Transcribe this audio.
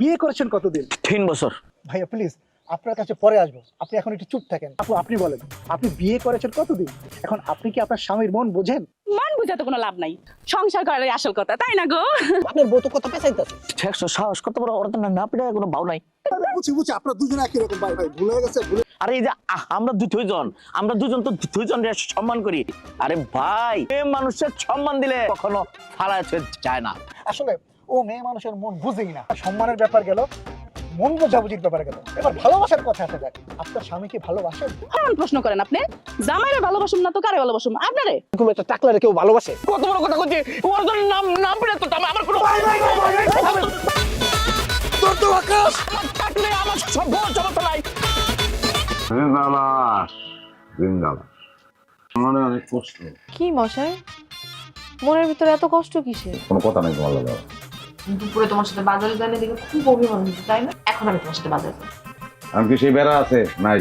বিয়ে করেছেন কতদিন? 3 বছর। ভাইয়া প্লিজ আপনার কাছে পরে আসবো, আপনি এখন একটু চুপ থাকেন। আপু আপনি বলেন, আপনি বিয়ে করেছেন কতদিন? এখন আপনি কি আপনার স্বামীর মন বোঝেন? মান বুঝাতে কোনো লাভ নাই, সংসার করারই আসল কথা, তাই না গো? আপনার বউ তো কথা পেছাইতেছে। ঠেকছো সাহস কত বড়, ওরা তো না পেরে কোনো ভাও নাই। বুঝছি আপনারা দুজনে একই রকম। ভাই ভুলে গেছে। আরে এই যে আমরা দুজন তো দুজন সম্মান করি। আরে ভাই, মানুষের সম্মান দিলে কখনো ফালায় যায় না। আসলে ও মেয়ে মানুষের মন বুঝেই না। সম্মানের ব্যাপার গেল, মন বোঝাবুঝির ব্যাপারে গেল, এবার ভালোবাসার কথা আসা যাক। আপনার স্বামীকে ভালোবাসেন? কেমন প্রশ্ন করেন আপনি? জামাইরে ভালোবাসুম না তো কারে ভালোবাসুম? আপনারে? এরকম একটা টাকলারে কেউ ভালোবাসে? কত বড় কথা কইছি, ওর জন্য নাম পেলে তো আমার কোনো তোর তো আকাশ থাকলে আমার সব সমস্যা নাই। মনে অনেক কষ্ট। কি মশাই, মনের ভিতরে এত কষ্ট কিসের? কোনো কথা নেই তোমার লাগে। দুপুরে তোমার সাথে বাজারে জানে দেখে খুব অভিমান হয়েছে, তাই না? এখন আমি তোমার সাথে বাজারে যাবো। আমি কি সেই বেড়া আছে নাই?